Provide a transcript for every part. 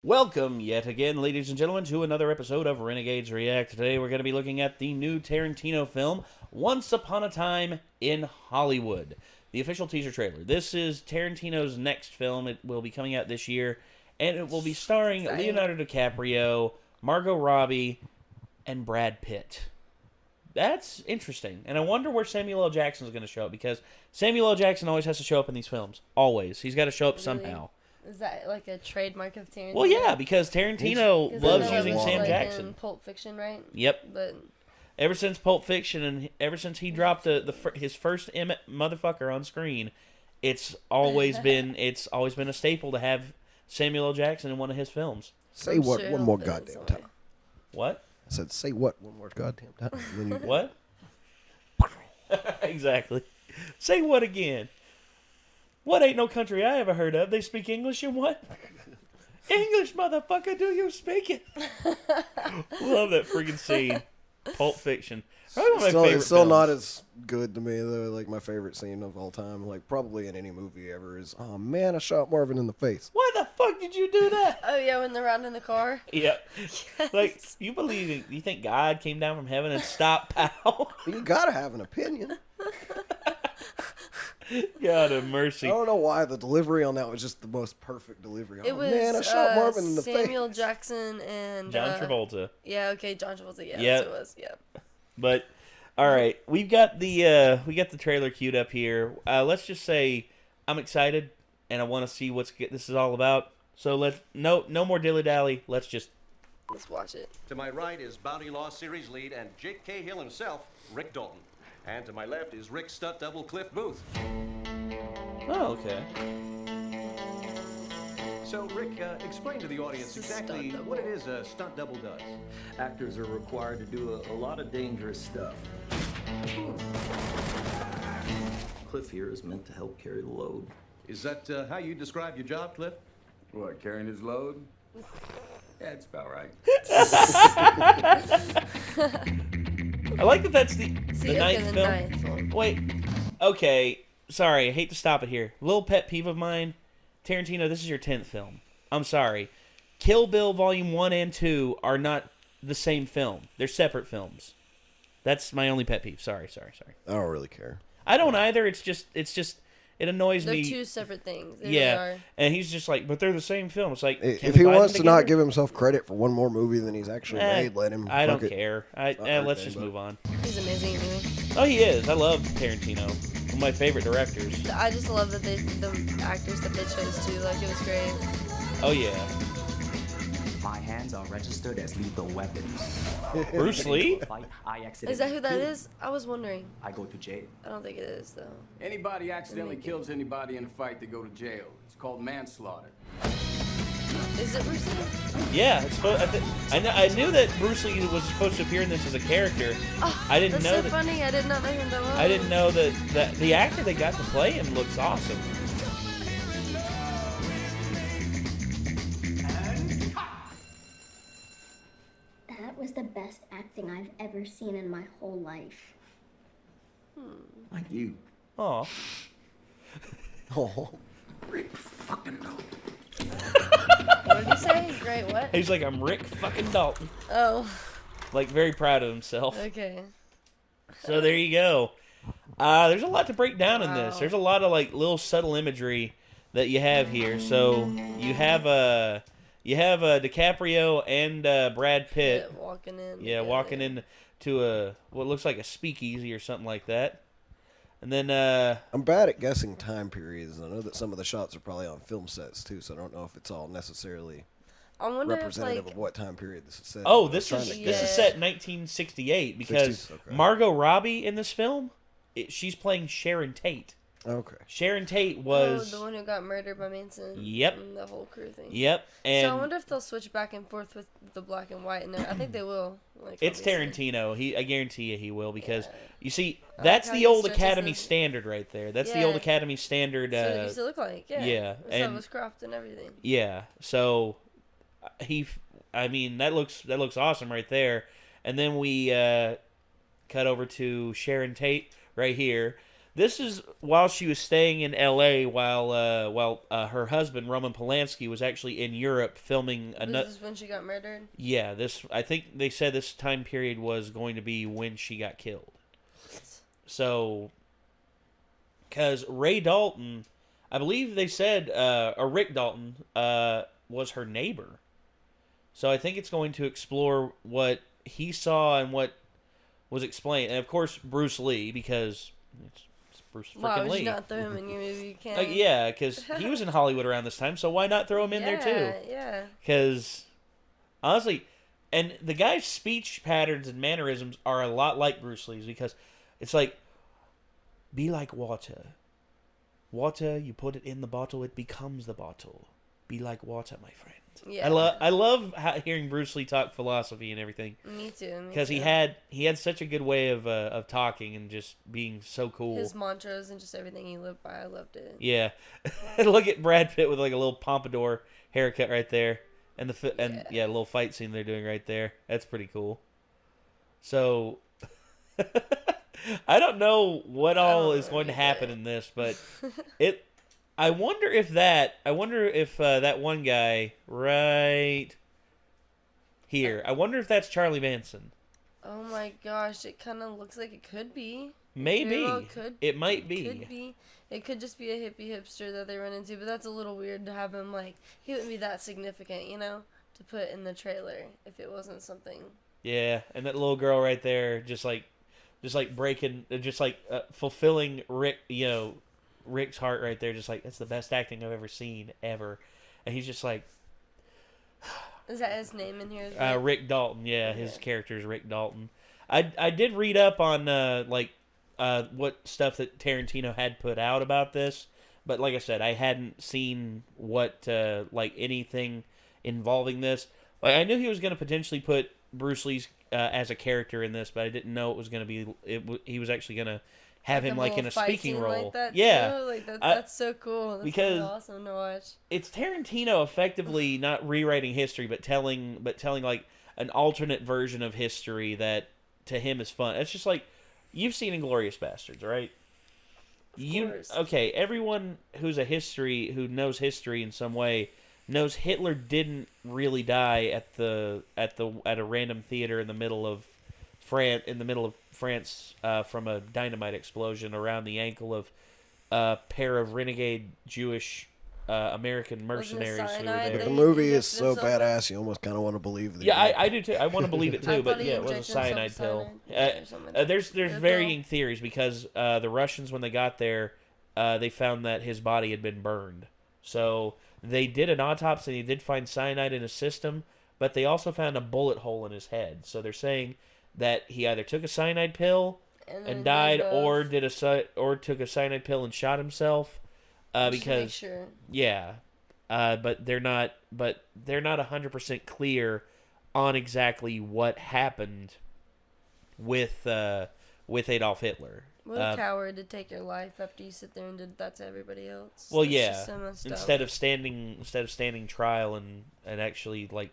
Welcome yet again, ladies and gentlemen, to another episode of Renegades React. Today we're going to be looking at the new Tarantino film, Once Upon a Time in Hollywood. The official teaser trailer. This is Tarantino's next film. It will be coming out this year, and it will be starring Leonardo DiCaprio, Margot Robbie, and Brad Pitt. That's interesting. And I wonder where Samuel L. Jackson is going to show up, because Samuel L. Jackson always has to show up in these films. Always. He's got to show up somehow. Is that like a trademark of Tarantino? Well, yeah, because Tarantino loves using Sam Jackson. In Pulp Fiction, right? Yep. But ever since Pulp Fiction and ever since he dropped his first motherfucker on screen, it's always been a staple to have Samuel L. Jackson in one of his films. Say what one more goddamn time. What? I said, say what one more goddamn time. What? Exactly. Say what again? What ain't no country I ever heard of? They speak English and what? English, motherfucker, do you speak it? Love that freaking scene. Pulp Fiction. Probably one of my favorite It's still films. not as good to me, though. Like, my favorite scene of all time, like, probably in any movie ever, is, oh, man, I shot Marvin in the face. Why the fuck did you do that? oh yeah, when they're riding in the car. Yep. Yes. Like, you think God came down from heaven and stopped Powell? You gotta have an opinion. God have mercy. I don't know why the delivery on that was just the most perfect delivery. It Oh, was man, I shot Marvin in the face. Samuel Jackson and John Travolta. Yeah, okay, John Travolta. Yeah, Yep. that's what it was. Yeah. But all right, we've got the trailer queued up here. Let's just say I'm excited and I want to see what this is all about. So no more dilly dally. Let's watch it. To my right is Bounty Law Series lead and Jake Cahill himself, Rick Dalton. And to my left is Rick Stunt Double Cliff Booth. Oh, okay. So, Rick, explain to the audience exactly what it is a stunt double does. Actors are required to do a lot of dangerous stuff. Cliff here is meant to help carry the load. Is that how you describe your job, Cliff? What, carrying his load? Yeah, it's about right. I like that that's the ninth the film. ninth one. Wait. Okay. Sorry, I hate to stop it here. Little pet peeve of mine. Tarantino, this is your 10th film. I'm sorry. Kill Bill Volume 1 and 2 are not the same film. They're separate films. That's my only pet peeve. Sorry. I don't really care. I don't either. It's just it annoys They're me. two separate things. They Yeah. really are. And he's just like, but they're the same film. It's like, If he wants to not give himself credit for one more movie than he's actually made, let him. I don't Fuck it. care. Let's just move on. He's amazing anyway. Oh, he is. I love Tarantino. One of my favorite directors. I just love that the actors that they chose to. Like, it was great. Oh, yeah. My hands are registered as lethal weapons. Bruce Lee? Is that who that is? I was wondering. I go to jail. I don't think it is though. Anybody accidentally kills anybody in a fight, they go to jail. It's called manslaughter. Is it Bruce Lee? Yeah, it's I knew that Bruce Lee was supposed to appear in this as a character. Oh, I didn't know that's so funny. I did not know who that was. I didn't know that the actor that got to play him looks awesome. That was the best acting I've ever seen in my whole life. Like you. Aw. Oh. Rick fucking Dalton. What did he say? Great. What? He's like, I'm Rick fucking Dalton. Oh. Like, very proud of himself. Okay. So there you go. There's a lot to break down in this. Wow. There's a lot of like little subtle imagery that you have here. So you have DiCaprio and Brad Pitt. Yeah, walking in. Yeah, walking into what looks like a speakeasy or something like that. And then I'm bad at guessing time periods, and I know that some of the shots are probably on film sets too, so I don't know if it's all necessarily I wonder representative if, of what time period this is set. oh, I'm this trying is to this is guess. set in 1968 because 60s, okay. Margot Robbie in this film, she's playing Sharon Tate. Okay. Sharon Tate was the one who got murdered by Benson. Yep. And the whole crew thing. Yep, and So I wonder if they'll switch back and forth with the black and white. And I think they will. Like, it's obviously. Tarantino. I guarantee you he will because Yeah. you see I that's like how the he old stretches Academy his- standard right there. That's the Yeah. old Academy standard. So it used to look like, yeah. yeah, That's how and- it was cropped and everything. Yeah, so that looks awesome right there. And then we cut over to Sharon Tate right here. This is while she was staying in L.A. while her husband Roman Polanski was actually in Europe filming another. This is when she got murdered. Yeah, I think they said this time period was going to be when she got killed. So, because Ray Dalton, I believe they said, or Rick Dalton, was her neighbor. So I think it's going to explore what he saw and what was explained, and of course Bruce Lee, because it's Bruce freaking Wow, Lee. would you not throw him in your movie? You can't. Yeah, because he was in Hollywood around this time, so why not throw him in there too? Yeah. Because honestly, and the guy's speech patterns and mannerisms are a lot like Bruce Lee's, because it's like, be like water. Water, you put it in the bottle, it becomes the bottle. Be like water, my friend. Yeah. I love hearing Bruce Lee talk philosophy and everything. Me too. Because he had such a good way of talking and just being so cool. His mantras and just everything he lived by, I loved it. Yeah. Look at Brad Pitt with like a little pompadour haircut right there, and a little fight scene they're doing right there. That's pretty cool. So I don't know what all is going to happen in this, but I wonder if that one guy right here, I wonder if that's Charlie Manson. Oh my gosh, it kind of looks like it could be. Maybe. It might be. It could be. It could just be a hippie hipster that they run into, but that's a little weird to have him, like, he wouldn't be that significant, to put in the trailer if it wasn't something. Yeah, and that little girl right there, just like breaking, fulfilling Rick's heart right there, just like, that's the best acting I've ever seen, ever. And he's just like... Is that his name in here? Rick Dalton, yeah, his character is Rick Dalton. I did read up on, what stuff that Tarantino had put out about this, but like I said, I hadn't seen what, anything involving this. Like, I knew he was going to potentially put Bruce Lee's as a character in this, but I didn't know it was going to be... he was actually going to have him in a speaking role. Like that yeah, too? That's so cool. That's because really awesome to watch. It's Tarantino effectively not rewriting history, but telling like an alternate version of history that to him is fun. It's just like, you've seen Inglourious Bastards, right? Of course. Okay, everyone who knows history in some way knows Hitler didn't really die at a random theater in the middle of France from a dynamite explosion around the ankle of a pair of renegade Jewish American mercenaries who were there. The movie is so badass, you almost kind of want to believe it. Yeah, I do too. I want to believe it too, but yeah, it was a cyanide pill. There's varying theories, because the Russians, when they got there, they found that his body had been burned. So they did an autopsy and they did find cyanide in his system, but they also found a bullet hole in his head. So they're saying that he either took a cyanide pill and died, or took a cyanide pill and shot himself. Because sure. Yeah, but they're not 100% clear on exactly what happened with Adolf Hitler. What a coward to take your life after you sit there and did that to everybody else. Well, That's yeah. so Instead of standing trial and actually like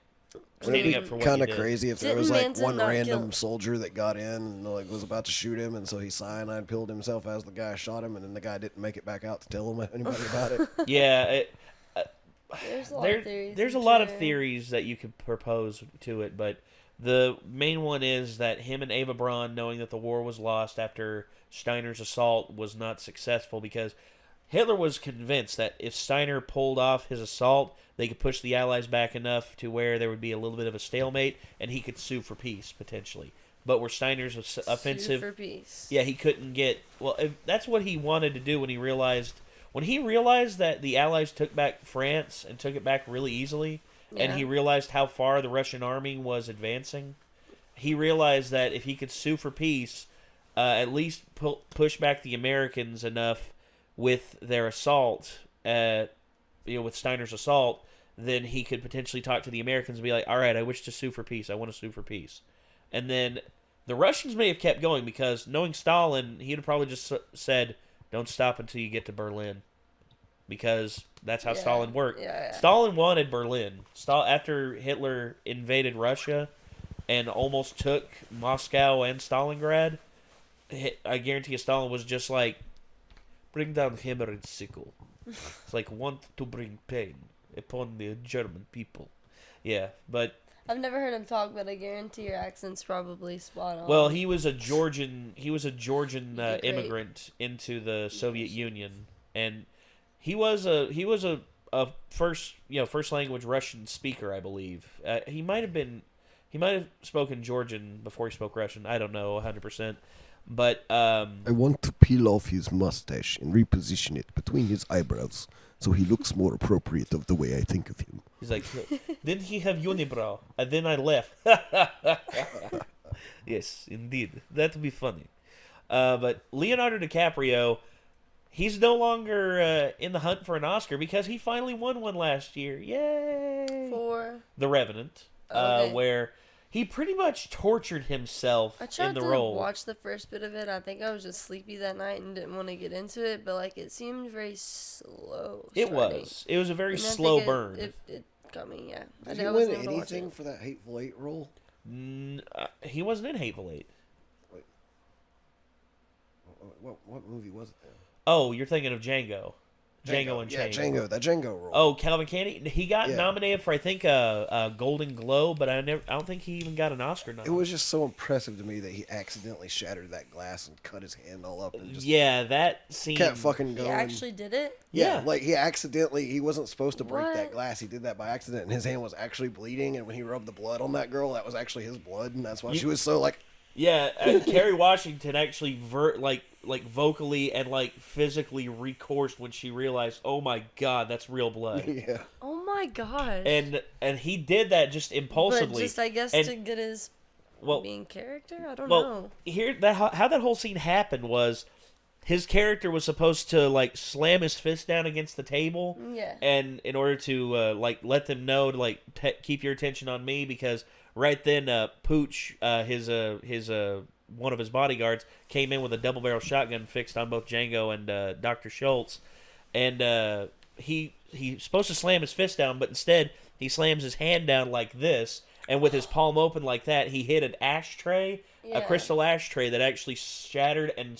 standing up for what kind he of did. crazy if there Didn't was like Manson one not random kill- soldier that got in and like was about to shoot him, and so he cyanide pilled himself as the guy shot him, and then the guy didn't make it back out to tell him anybody about it. Yeah, There's a lot of theories that you could propose to it, but the main one is that him and Eva Braun, knowing that the war was lost after Steiner's assault was not successful, because Hitler was convinced that if Steiner pulled off his assault, they could push the Allies back enough to where there would be a little bit of a stalemate, and he could sue for peace, potentially. But where Steiner's offensive... Sue for peace. Yeah, he couldn't get... Well, that's what he wanted to do when he realized that the Allies took back France and took it back really easily, and he realized how far the Russian army was advancing, he realized that if he could sue for peace, at least push back the Americans enough with their assault, with Steiner's assault, then he could potentially talk to the Americans and be like, all right, I wish to sue for peace. I want to sue for peace. And then the Russians may have kept going, because knowing Stalin, he would have probably just said, don't stop until you get to Berlin. Because that's how Stalin worked. Yeah. Stalin wanted Berlin. After Hitler invaded Russia and almost took Moscow and Stalingrad, I guarantee you Stalin was just like, bring down hammer and sickle. It's like want to bring pain upon the German people. Yeah, but I've never heard him talk, but I guarantee your accent's probably spot on. well, he was a Georgian Great. immigrant into the Soviet Union, and he was a first language Russian speaker, I believe. He might have spoken Georgian before he spoke Russian. I don't know 100%. But I want to peel off his mustache and reposition it between his eyebrows so he looks more appropriate of the way I think of him. he's like, then he have unibrow, and then I left. Yes, indeed. That would be funny. But Leonardo DiCaprio, he's no longer in the hunt for an Oscar because he finally won one last year. Yay! For The Revenant, Okay. where he pretty much tortured himself I tried in the to role. watch the first bit of it. I think I was just sleepy that night and didn't want to get into it, but like it seemed very slow. It starting. was. It was a very And I slow think burn. It got me, yeah. Did I he wasn't win able to watch anything it. for that Hateful Eight role? He wasn't in Hateful Eight. What movie was it then? Oh, you're thinking of Django. Django Unchained. Yeah, Django. That Django role. Oh, Calvin Candy. He got Yeah. nominated for I think a Golden Globe, but I don't think he even got an Oscar It nomination. was just so impressive to me that he accidentally shattered that glass and cut his hand all up and just Yeah, that scene. kept fucking He going. actually did it? Yeah, Yeah. like he wasn't supposed to break that What? glass. He did that by accident, and his hand was actually bleeding. And when he rubbed the blood on that girl, that was actually his blood, and that's why she was so like. Yeah, Kerry Washington actually vocally and like physically recoursed when she realized, oh my god, that's real blood. Yeah. Oh my god. And he did that just impulsively. But just, I guess, And- to get his well, main character? I don't well, know. how that whole scene happened was his character was supposed to like slam his fist down against the table, Yeah. and in order to like let them know to like keep your attention on me, because right then Pooch, his one of his bodyguards, came in with a double barrel shotgun fixed on both Django and Dr. Schultz, and he's supposed to slam his fist down, but instead he slams his hand down like this, and with his palm open like that, he hit an ashtray. A Yeah. crystal ashtray that actually shattered and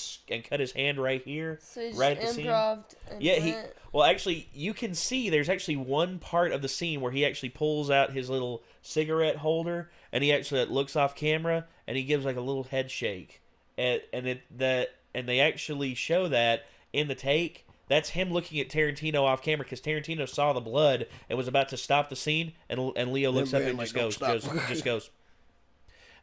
cut his hand right here, So he just right at the scene. improv'd and Yeah, went. well, actually, you can see there's actually one part of the scene where he actually pulls out his little cigarette holder and he actually looks off camera and he gives like a little head shake, and they actually show that in the take. That's him looking at Tarantino off camera because Tarantino saw the blood and was about to stop the scene, and Leo looks up man, and like, just "Don't goes, stop." just goes.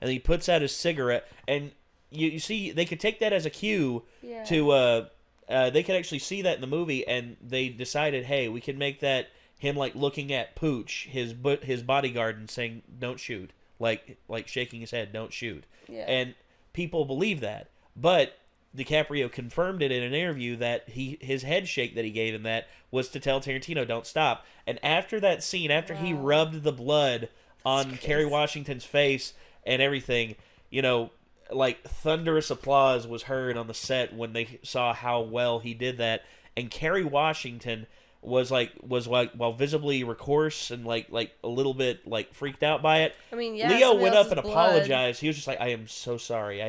And he puts out his cigarette, and you see they could take that as a cue Yeah. to they could actually see that in the movie, and they decided, hey, we can make that him like looking at Pooch, his bodyguard, and saying, "Don't shoot," like shaking his head, "Don't shoot." Yeah. And people believe that, but DiCaprio confirmed it in an interview that his head shake that he gave in that was to tell Tarantino, "Don't stop." And after that scene, after he rubbed the blood on Kerry Washington's face and everything, like thunderous applause was heard on the set when they saw how well he did that. And Kerry Washington was while visibly recourse and like a little bit like freaked out by it. I mean, yeah. Leo somebody went up else's and blood. apologized. He was just like, "I am so sorry.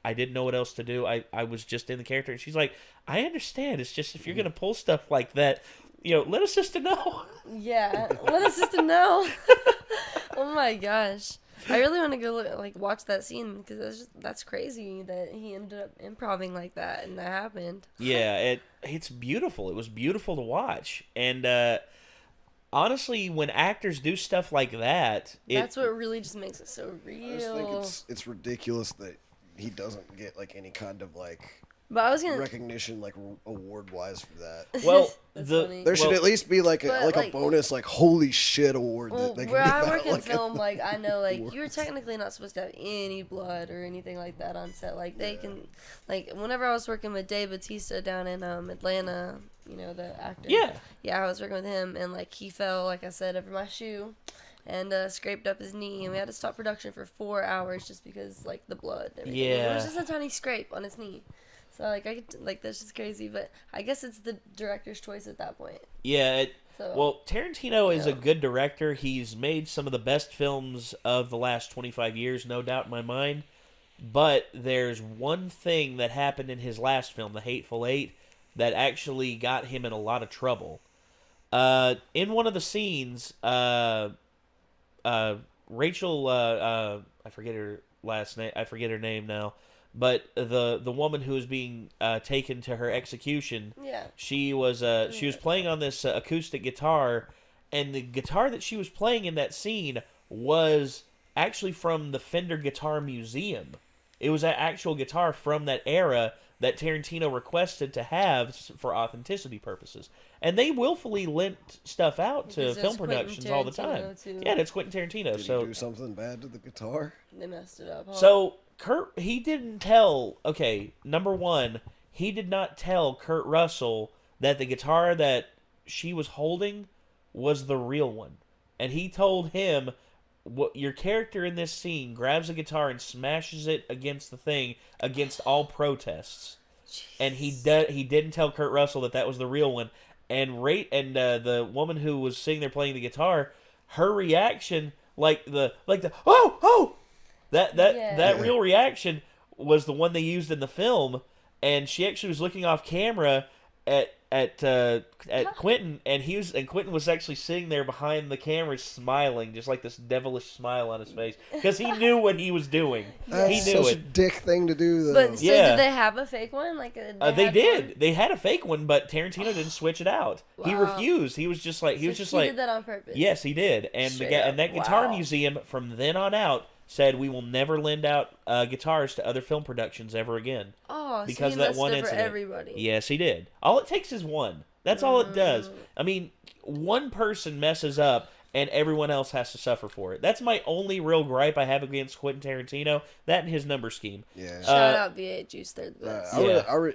I didn't know what else to do. I was just in the character." And she's like, "I understand. It's just if you're gonna pull stuff like that, let us sister know." Yeah. Let us just know. Oh my gosh. I really want to go watch that scene because that's crazy that he ended up improvising like that and that happened. Yeah, it's beautiful. It was beautiful to watch. And honestly, when actors do stuff like that, That's what really just makes it so I just think real. it's ridiculous that he doesn't get like any kind of like But I was gonna. recognition, like award wise, for that. well, That's the funny. There should well, at least be like But, a bonus, like holy shit award Well, that they can where give I out, work in like, film, I know, you're awards. technically not supposed to have any blood or anything like that on set. They can, whenever I was working with Dave Bautista down in Atlanta, the actor. Yeah, I was working with him, and he fell, like I said, over my shoe, and scraped up his knee, and we had to stop production for 4 hours just because the blood. And everything. It Yeah. was just a tiny scrape on his knee. So that's just crazy, but I guess it's the director's choice at that point. Yeah. So, Well, Tarantino is a yeah. good director. He's made some of the best films of the last 25 years, no doubt in my mind. But there's one thing that happened in his last film, The Hateful Eight, that actually got him in a lot of trouble. In one of the scenes, Rachel, I forget her last name. I forget her name now. But the woman who was being taken to her execution, she was playing on this acoustic guitar, and the guitar that she was playing in that scene was actually from the Fender Guitar Museum. It was an actual guitar from that era that Tarantino requested to have for authenticity purposes. And they willfully lent stuff out to film productions all the time. Too. Yeah, it's Quentin Tarantino. Did he do something bad to the guitar? They messed it up. Huh? So Kurt, he didn't tell. Okay, number one, he did not tell Kurt Russell that the guitar that she was holding was the real one, and he told him, "What your character in this scene grabs a guitar and smashes it against the thing against all protests." Jeez. And he didn't tell Kurt Russell that was the real one. And the woman who was sitting there playing the guitar, her reaction, like the oh. That real reaction was the one they used in the film, and she actually was looking off camera at Quentin, and Quentin was actually sitting there behind the camera smiling, just like this devilish smile on his face, because he knew what he was doing. He knew such it. A dick thing to do, though. But so did they have a fake one? Like they did. One? They had a fake one, but Tarantino didn't switch it out. Wow. He refused. He was just like he did that on purpose. Yes, he did. And that guitar museum from then on out said we will never lend out guitars to other film productions ever again. Oh, because so he of that one incident. For everybody. Yes, he did. All it takes is one. That's all it does. I mean, one person messes up and everyone else has to suffer for it. That's my only real gripe I have against Quentin Tarantino. That and his number scheme. Yeah. Shout out V8 Juice. They're the best.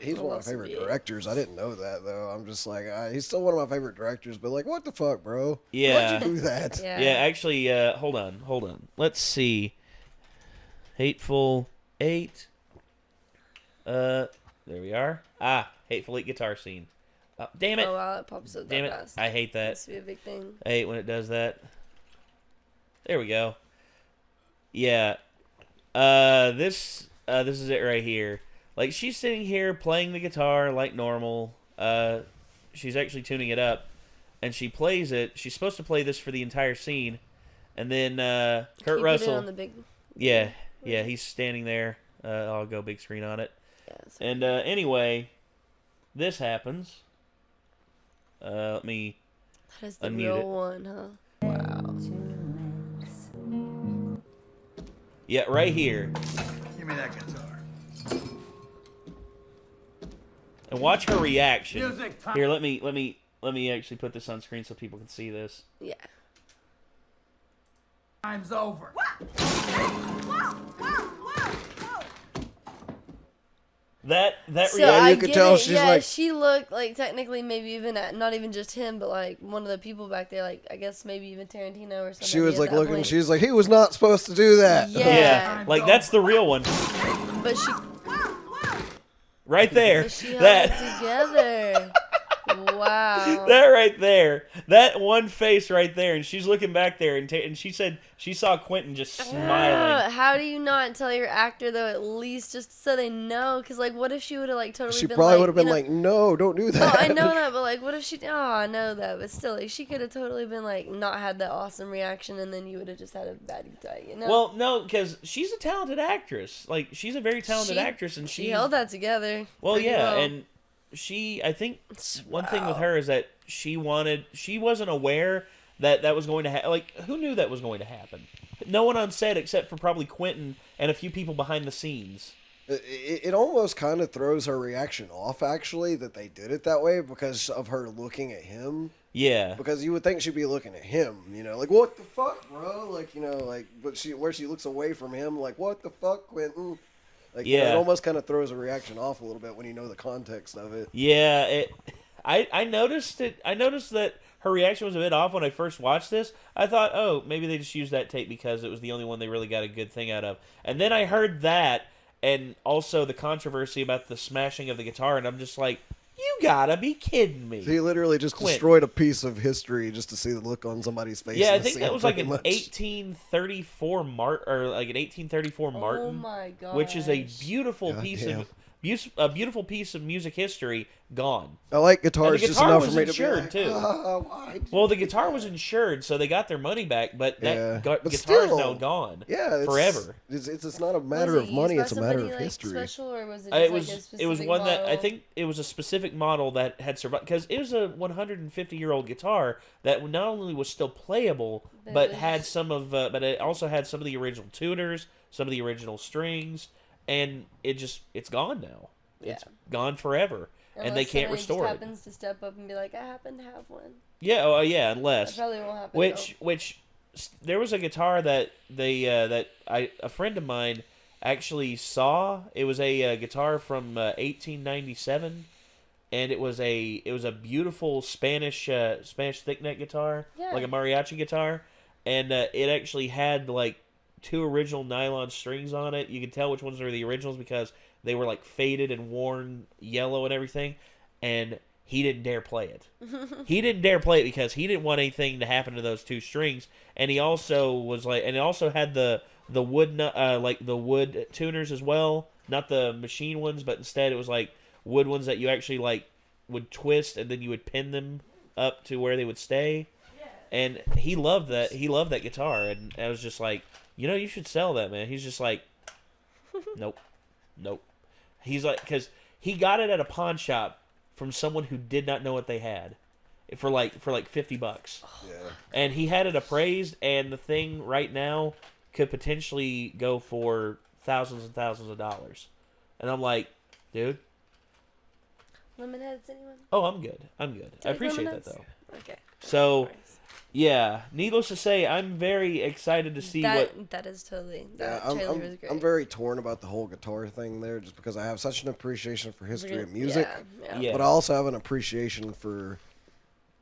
He's one of my favorite directors. I didn't know that, though. I'm just like, he's still one of my favorite directors, but like, what the fuck, bro? Yeah. Why'd you do that? Yeah, actually, hold on. Let's see. Hateful Eight. There we are. Hateful Eight guitar scene. Damn it. Oh, wow, it pops up Damn that it. fast. I hate that. Must be a big thing. I hate when it does that. There we go. Yeah. This is it right here. Like, she's sitting here playing the guitar like normal. She's actually tuning it up. And she plays it. She's supposed to play this for the entire scene. And then Kurt Russell. On the big... Yeah, he's standing there. I'll go big screen on it. And anyway, this happens. Let me That is the unmute real it. one, huh? Wow. Yeah, right here. Give me that guitar. And watch her reaction. Music time. Here, let me actually put this on screen so people can see this. Yeah. Time's over. That So reaction. I you could get tell it. she's yeah, like- she looked like technically maybe even not even just him, but like one of the people back there, like I guess maybe even Tarantino or something. She was like looking. She was like, he was not supposed to do that. Yeah. Like that's the real one. But she. Right there. But she held that it together. Wow. That right there. That one face right there, and she's looking back there, and she said she saw Quentin just smiling. How do you not tell your actor though? At least just so they know, because like, what if she would have like totally? She been probably like, would have been you know, like, no, don't do that. Oh, I know that, but like, what if she? Oh, I know that, but still, like, she could have totally been like, not had that awesome reaction, and then you would have just had a bad guitar, you know? Well, no, because she's a talented actress. Like, she's a very talented actress, and she held that together. Well, yeah, well. and I think one thing with her is that she wasn't aware that was going to happen. Like, who knew that was going to happen? No one on set except for probably Quentin and a few people behind the scenes. It almost kind of throws her reaction off, actually, that they did it that way because of her looking at him. Yeah. Because you would think she'd be looking at him, you know, like, what the fuck, bro? Like, you know, like, but where she looks away from him, like, what the fuck, Quentin? Like, yeah. You know, it almost kind of throws a reaction off a little bit when you know the context of it. Yeah, I noticed it. I noticed that her reaction was a bit off when I first watched this. I thought, oh, maybe they just used that tape because it was the only one they really got a good thing out of. And then I heard that, and also the controversy about the smashing of the guitar, and I'm just like, you gotta be kidding me. So he literally just destroyed a piece of history just to see the look on somebody's face. Yeah, I think that was like an 1834 Martin, or like an 1834 Martin. Oh my god! Which is a beautiful piece of a beautiful piece of music history gone. I like guitars just enough for me to be insured like, too. Why? Well, the guitar was insured, so they got their money back, but that Yeah. guitar But is still, now gone. Yeah, forever. It's not a matter of money; it's a matter of history. Special, or was it, It just was like a specific it was one that I model? think it was a specific model that had survived because it was a 150-year-old guitar that not only was still playable, but had some of but it also had some of the original tuners, some of the original strings, and it's gone now. It's gone forever, and they can't restore it. Happens to step up and be like, I happen to have one. Yeah, oh yeah, unless That probably won't happen. which there was a guitar that a friend of mine actually saw. It was a guitar from 1897, and it was a beautiful Spanish thick neck guitar, like a mariachi guitar, and it actually had like 2 original nylon strings on it. You could tell which ones were the originals because they were like faded and worn yellow and everything, and he didn't dare play it. He didn't dare play it because he didn't want anything to happen to those 2 strings, and he also was like, and it also had the wood like the wood tuners as well, not the machine ones, but instead it was like wood ones that you actually like would twist and then you would pin them up to where they would stay. And he loved that. He loved that guitar, and I was just like, you should sell that, man. He's just like, nope. He's like, because he got it at a pawn shop from someone who did not know what they had, for like $50. Yeah. And he had it appraised, and the thing right now could potentially go for thousands and thousands of dollars. And I'm like, dude. Lemonheads, anyone? Oh, I'm good. I appreciate lemonades? that though. Okay. So. Yeah, needless to say, I'm very excited to see what... That is totally... Yeah, trailer was great. I'm very torn about the whole guitar thing there, just because I have such an appreciation for history and music, Yeah. but I also have an appreciation for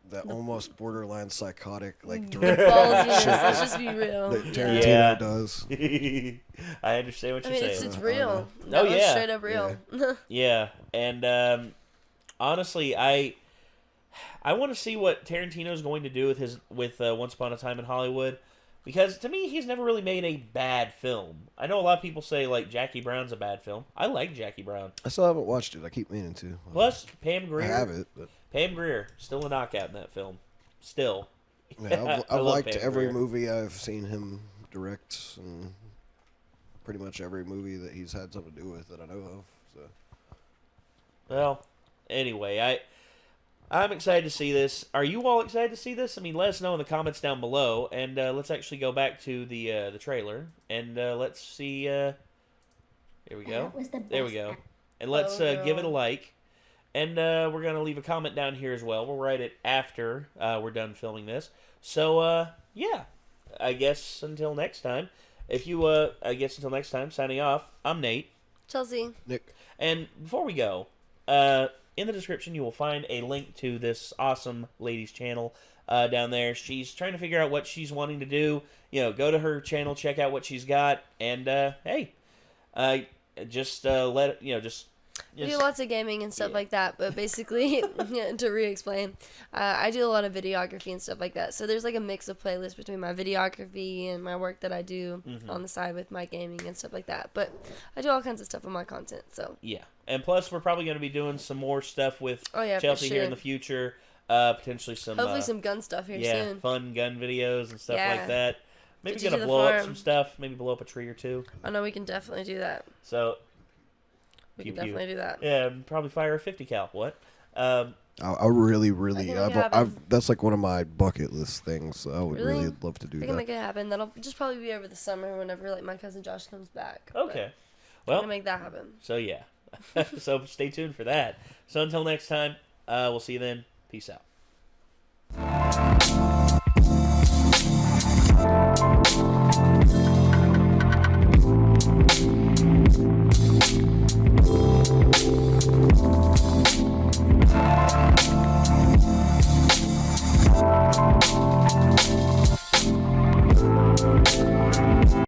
the almost borderline psychotic, like, direct Ballsiness, shit let's just be real. that Tarantino does. I understand what you're saying. It's real. Oh, That was yeah. straight up real. Yeah, and honestly, I want to see what Tarantino's going to do with Once Upon a Time in Hollywood, because to me, he's never really made a bad film. I know a lot of people say like Jackie Brown's a bad film. I like Jackie Brown. I still haven't watched it. I keep meaning to. Plus, Pam Grier. I have it, but Pam Grier, still a knockout in that film. Still. yeah, I I've love liked Pam every Grier. movie I've seen him direct, and pretty much every movie that he's had something to do with that I know of. So. Well, anyway, I'm excited to see this. Are you all excited to see this? I mean, let us know in the comments down below, and let's actually go back to the trailer, and let's see. Here we go. There we go. And let's give it a like, and we're gonna leave a comment down here as well. We'll write it after we're done filming this. So yeah, I guess until next time. Until next time. Signing off. I'm Nate. Chelsea. Nick. And before we go, in the description, you will find a link to this awesome lady's channel down there. She's trying to figure out what she's wanting to do. Go to her channel, check out what she's got, and hey, just We do lots of gaming and stuff like that, but basically, to re-explain, I do a lot of videography and stuff like that. So there's like a mix of playlists between my videography and my work that I do on the side with my gaming and stuff like that. But I do all kinds of stuff with my content. So yeah, and plus we're probably going to be doing some more stuff with Chelsea here in the future. Potentially hopefully some gun stuff here soon. Fun gun videos and stuff like that. Maybe Get gonna blow up some stuff. Maybe blow up a tree or two. I know we can definitely do that. So. We can definitely do that. Yeah, probably fire a 50 cal. What? I really, that's like one of my bucket list things. So I would really love to do that. I can make it happen. That'll just probably be over the summer whenever like my cousin Josh comes back. Okay. Well, I'm gonna make that happen. So yeah. So stay tuned for that. So until next time, we'll see you then. Peace out.